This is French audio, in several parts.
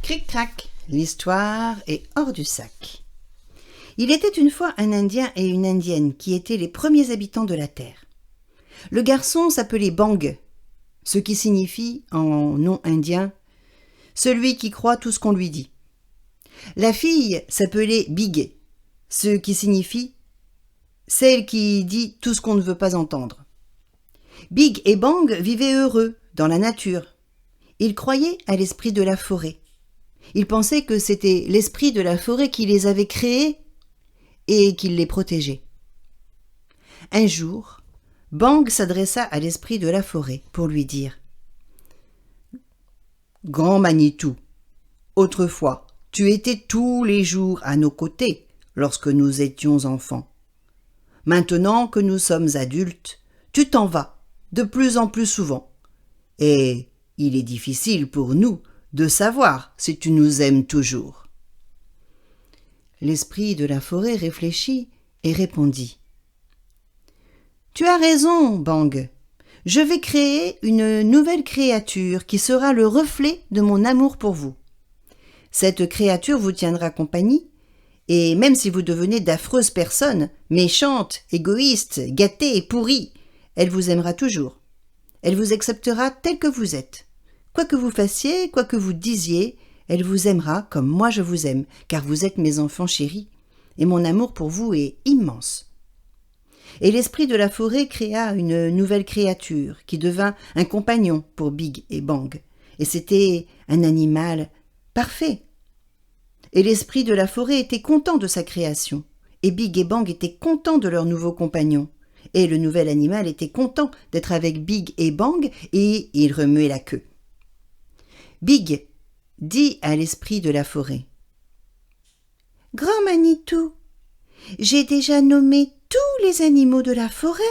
Cric-crac, l'histoire est hors du sac. Il était une fois un Indien et une Indienne qui étaient les premiers habitants de la terre. Le garçon s'appelait Bang, ce qui signifie, en nom indien, celui qui croit tout ce qu'on lui dit. La fille s'appelait Big, ce qui signifie celle qui dit tout ce qu'on ne veut pas entendre. Big et Bang vivaient heureux dans la nature. Ils croyaient à l'esprit de la forêt. Ils pensaient que c'était l'esprit de la forêt qui les avait créés et qui les protégeait. Un jour, Bang s'adressa à l'esprit de la forêt pour lui dire « Grand Manitou, autrefois, tu étais tous les jours à nos côtés lorsque nous étions enfants. Maintenant que nous sommes adultes, tu t'en vas de plus en plus souvent. Et il est difficile pour nous de savoir si tu nous aimes toujours. » L'esprit de la forêt réfléchit et répondit « Tu as raison, Bang. Je vais créer une nouvelle créature qui sera le reflet de mon amour pour vous. Cette créature vous tiendra compagnie, et même si vous devenez d'affreuses personnes, méchantes, égoïstes, gâtées et pourries, elle vous aimera toujours. Elle vous acceptera tel que vous êtes. Quoi que vous fassiez, quoi que vous disiez, elle vous aimera comme moi je vous aime, car vous êtes mes enfants chéris, et mon amour pour vous est immense. » Et l'esprit de la forêt créa une nouvelle créature qui devint un compagnon pour Big et Bang, et c'était un animal parfait. Et l'esprit de la forêt était content de sa création, et Big et Bang étaient contents de leur nouveau compagnon, et le nouvel animal était content d'être avec Big et Bang, et il remuait la queue. Big dit à l'esprit de la forêt « Grand Manitou, j'ai déjà nommé tous les animaux de la forêt.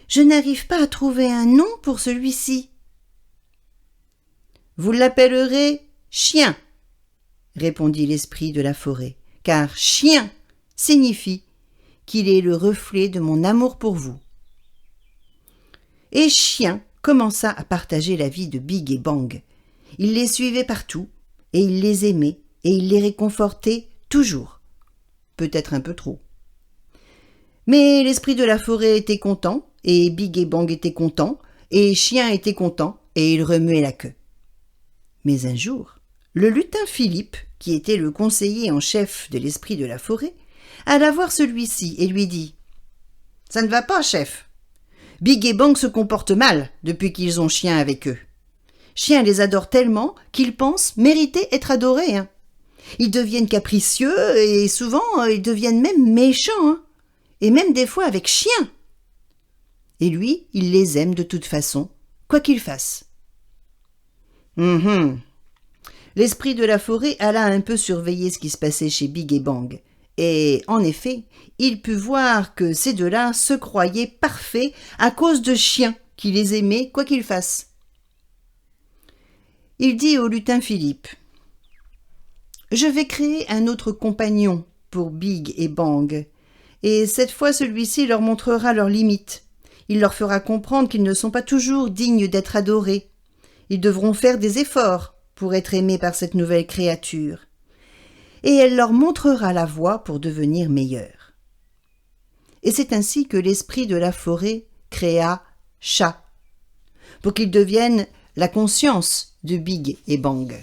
Je n'arrive pas à trouver un nom pour celui-ci. »« Vous l'appellerez chien, » répondit l'esprit de la forêt, « car chien signifie qu'il est le reflet de mon amour pour vous. » Et Chien commença à partager la vie de Big et Bang. Il les suivait partout, et il les aimait, et il les réconfortait toujours. Peut-être un peu trop. Mais l'esprit de la forêt était content, et Big et Bang étaient contents, et Chien était content, et il remuait la queue. Mais un jour, le lutin Philippe, qui était le conseiller en chef de l'esprit de la forêt, alla voir celui-ci et lui dit « Ça ne va pas, chef. Big et Bang se comportent mal depuis qu'ils ont Chien avec eux. Chien les adore tellement qu'ils pensent mériter être adorés. Hein. Ils deviennent capricieux et souvent ils deviennent même méchants. Hein. Et même des fois avec Chien. Et lui, il les aime de toute façon, quoi qu'il fasse. » L'esprit de la forêt alla un peu surveiller ce qui se passait chez Big et Bang. Et en effet, il put voir que ces deux-là se croyaient parfaits à cause de Chien qui les aimait quoi qu'ils fassent. Il dit au lutin Philippe « Je vais créer un autre compagnon pour Big et Bang, et cette fois celui-ci leur montrera leurs limites. Il leur fera comprendre qu'ils ne sont pas toujours dignes d'être adorés. Ils devront faire des efforts pour être aimés par cette nouvelle créature. Et elle leur montrera la voie pour devenir meilleurs. » Et c'est ainsi que l'esprit de la forêt créa Chat, pour qu'ils deviennent la conscience de Big et Bang.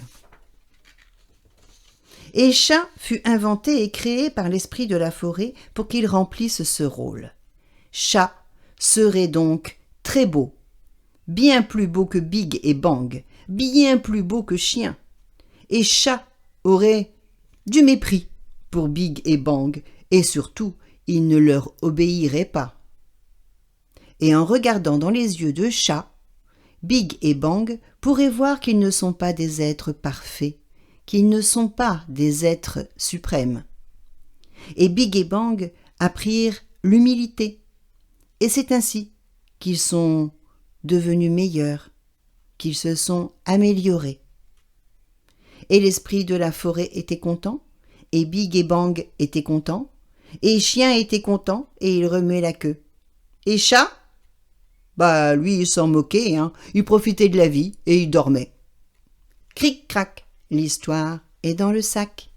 Et Chat fut inventé et créé par l'esprit de la forêt pour qu'il remplisse ce rôle. Chat serait donc très beau, bien plus beau que Big et Bang, bien plus beau que Chien. Et Chat aurait du mépris pour Big et Bang, et surtout, il ne leur obéirait pas. Et en regardant dans les yeux de Chat, Big et Bang pourraient voir qu'ils ne sont pas des êtres parfaits, qu'ils ne sont pas des êtres suprêmes. Et Big et Bang apprirent l'humilité, et c'est ainsi qu'ils sont devenus meilleurs, qu'ils se sont améliorés. Et l'esprit de la forêt était content, et Big et Bang étaient contents, et Chien était content, et il remuait la queue. Et Chat, lui, il s'en moquait, hein. Il profitait de la vie, et il dormait. Cric-crac, L'histoire est dans le sac.